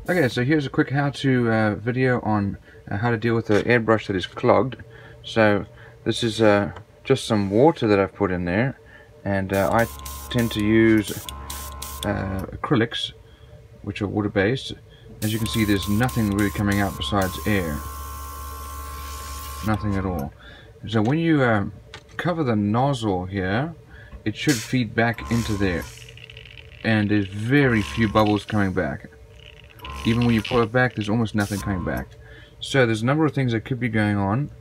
Okay, so here's a quick how-to video on how to deal with an airbrush that is clogged. So this is just some water that I've put in there, and I tend to use acrylics, which are water-based. As you can see, there's nothing really coming out besides air. Nothing at all. So when you cover the nozzle here, it should feed back into there, and there's very few bubbles coming back. Even when you pull it back, there's almost nothing coming back. So there's a number of things that could be going on.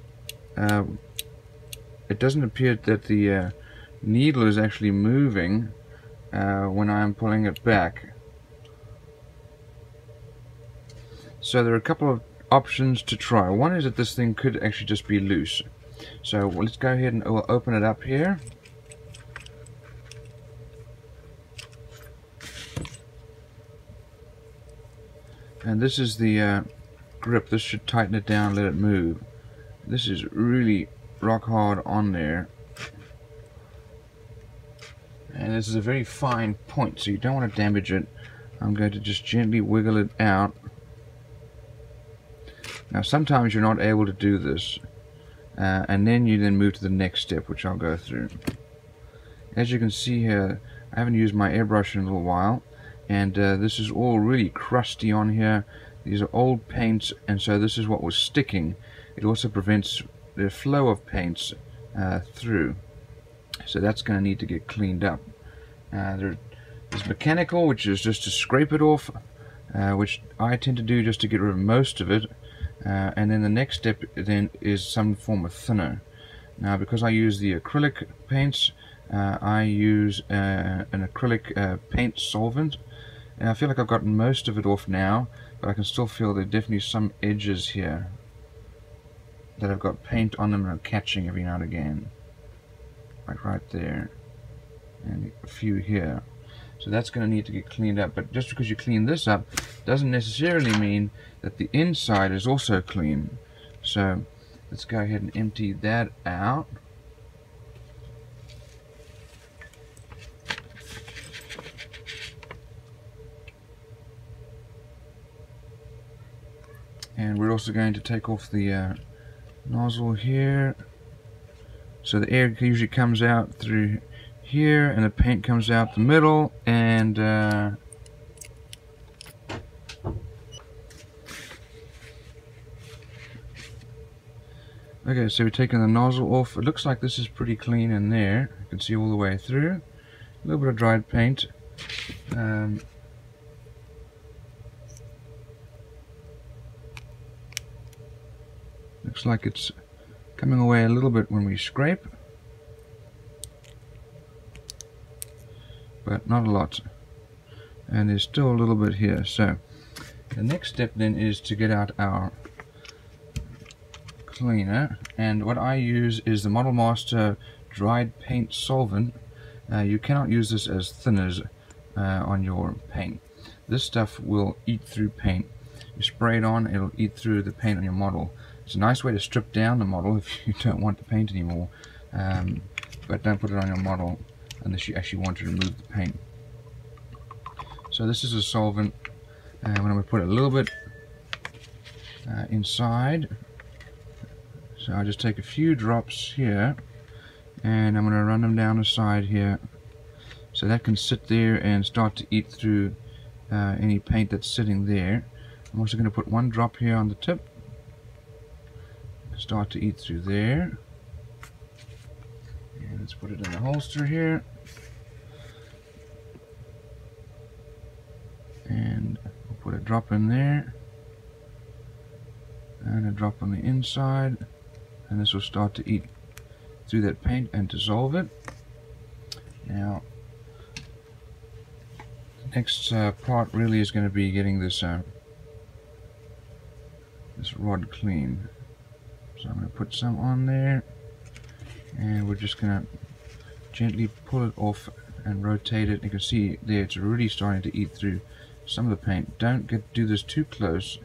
It doesn't appear that the needle is actually moving when I'm pulling it back. So there are a couple of options to try. One is that this thing could actually just be loose. So let's go ahead and we'll open it up here. And this is the grip. This should tighten it down, let it move. This is really rock hard on there. And this is a very fine point, so you don't want to damage it. I'm going to just gently wiggle it out. Now sometimes you're not able to do this. And then you move to the next step, which I'll go through. As you can see here, I haven't used my airbrush in a little while. And this is all really crusty on here. These are old paints, and so this is what was sticking. It also prevents the flow of paints through. So that's going to need to get cleaned up. There's mechanical, which is just to scrape it off, which I tend to do just to get rid of most of it. And then the next step then is some form of thinner. Now because I use the acrylic paints, I use an acrylic paint solvent. And I feel like I've gotten most of it off now, but I can still feel there are definitely some edges here that have got paint on them and are catching every now and again. Like right there. And a few here. So that's going to need to get cleaned up. But just because you clean this up doesn't necessarily mean that the inside is also clean. So let's go ahead and empty that out. And we're also going to take off the nozzle here. So the air usually comes out through here, and the paint comes out the middle, and okay, so we're taking the nozzle off. It looks like this is pretty clean in there. You can see all the way through. A little bit of dried paint. Looks like it's coming away a little bit when we scrape, but not a lot. And there's still a little bit here. So the next step then is to get out our cleaner, and what I use is the Model Master dried paint solvent. You cannot use this as thinners on your paint. This stuff will eat through paint. You spray it on, it'll eat through the paint on your model. It's a nice way to strip down the model if you don't want the paint anymore, but don't put it on your model unless you actually want to remove the paint. So this is a solvent, and I'm going to put a little bit inside. So I'll just take a few drops here, and I'm going to run them down the side here, so that can sit there and start to eat through any paint that's sitting there. I'm also going to put one drop here on the tip. Start to eat through there, and let's put it in the holster here, and we'll put a drop in there and a drop on the inside, and this will start to eat through that paint and dissolve it. Now the next part really is going to be getting this this rod clean. So I'm going to put some on there, and we're just going to gently pull it off and rotate it. You can see there it's really starting to eat through some of the paint. Don't do this too close.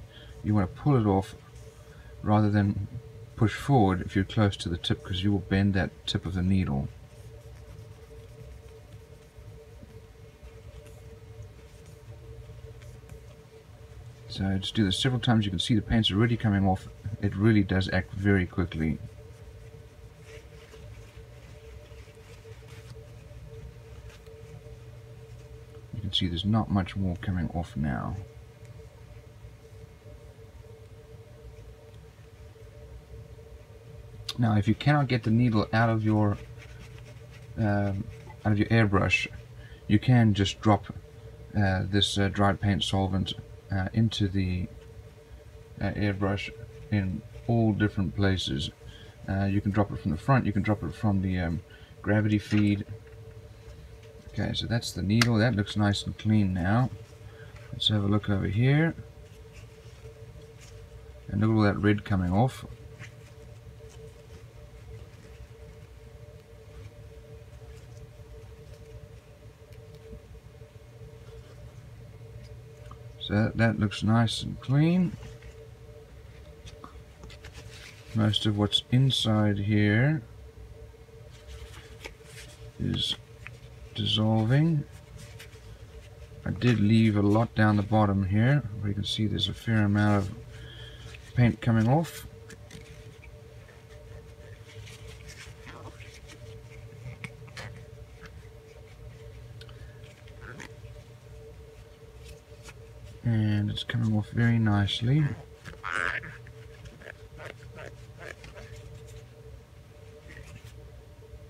You want to pull it off rather than push forward if you're close to the tip, because you will bend that tip of the needle. So just do this several times. You can see the paint's already coming off. It really does act very quickly. You can see there's not much more coming off now. Now, if you cannot get the needle out of your airbrush, you can just drop this dried paint solvent into the airbrush in all different places. You can drop it from the front, you can drop it from the gravity feed. Okay, so that's the needle. That looks nice and clean now. Let's have a look over here. And look at all that red coming off. So that looks nice and clean. Most of what's inside here is dissolving. I did leave a lot down the bottom here, where you can see there's a fair amount of paint coming off. And it's coming off very nicely.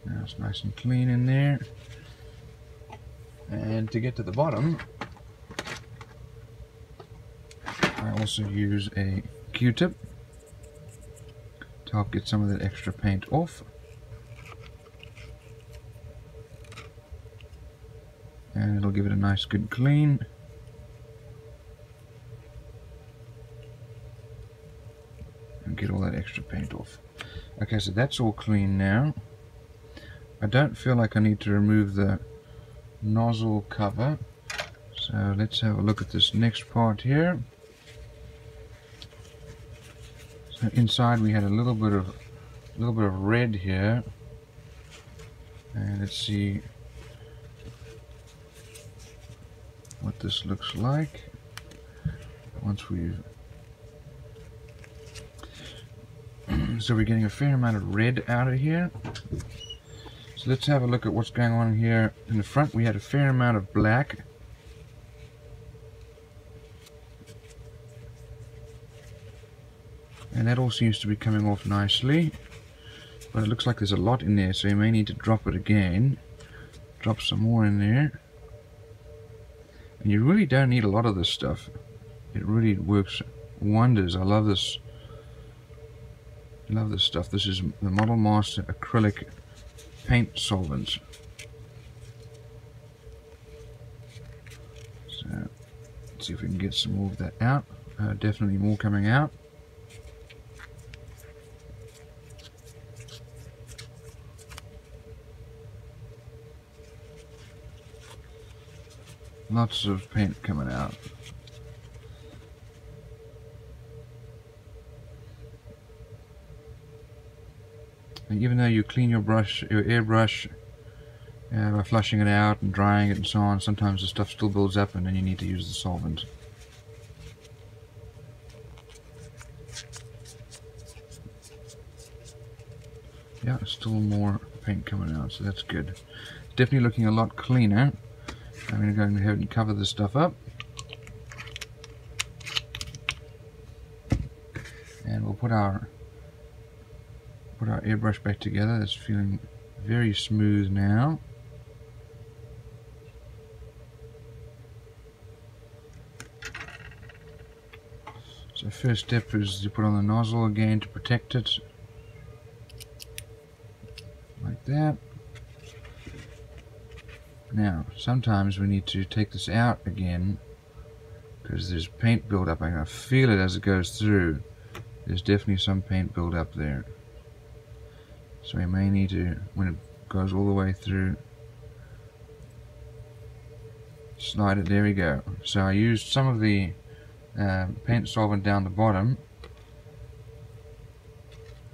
Now it's nice and clean in there. And to get to the bottom, I also use a Q-tip to help get some of that extra paint off. And it'll give it a nice good clean. And get all that extra paint off. Okay, so that's all clean now. I don't feel like I need to remove the nozzle cover, so let's have a look at this next part here. So inside we had a little bit of red here, and let's see what this looks like once we've so we're getting a fair amount of red out of here. So let's have a look at what's going on here. In the front we had a fair amount of black. And that all seems to be coming off nicely. But it looks like there's a lot in there, so you may need to drop it again. Drop some more in there. And you really don't need a lot of this stuff. It really works wonders. I love this. I love this stuff. This is the Model Master acrylic paint solvent. So let's see if we can get some more of that out. Definitely more coming out. Lots of paint coming out. And even though you clean your airbrush by flushing it out and drying it and so on, sometimes the stuff still builds up and then you need to use the solvent. Yeah, still more paint coming out, so that's good. It's definitely looking a lot cleaner. I'm going to go ahead and cover this stuff up. And we'll put our airbrush back together. It's feeling very smooth now. So first step is to put on the nozzle again to protect it. Like that. Now, sometimes we need to take this out again because there's paint buildup. I can feel it as it goes through. There's definitely some paint buildup there. So we may need to, when it goes all the way through, slide it. There we go. So I used some of the paint solvent down the bottom.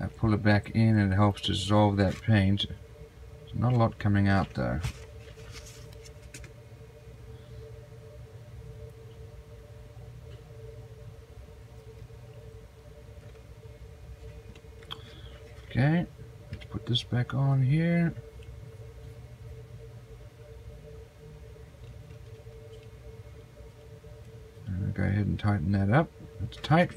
I pull it back in and it helps dissolve that paint. There's not a lot coming out though. Okay, let's put this back on here. And go ahead and tighten that up. It's tight.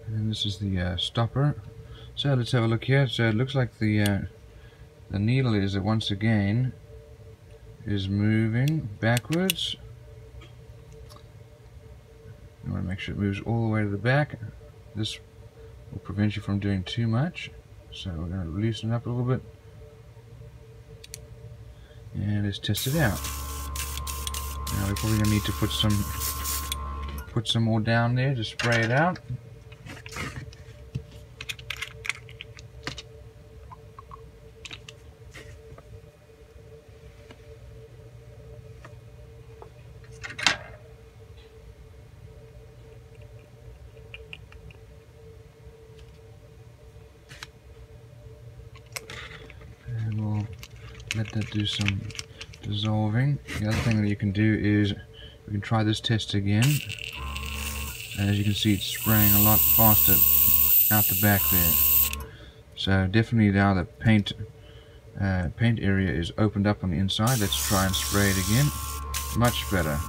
And this is the stopper. So let's have a look here. So it looks like the needle is once again is moving backwards. You want to make sure it moves all the way to the back. This will prevent you from doing too much. So we're going to loosen it up a little bit. And let's test it out. Now we're probably going to need to put some more down there to spray it out. And we'll let that do some dissolving. The other thing that you can do is we can try this test again. And as you can see, it's spraying a lot faster out the back there. So definitely now the paint area is opened up on the inside. Let's try and spray it again. Much better.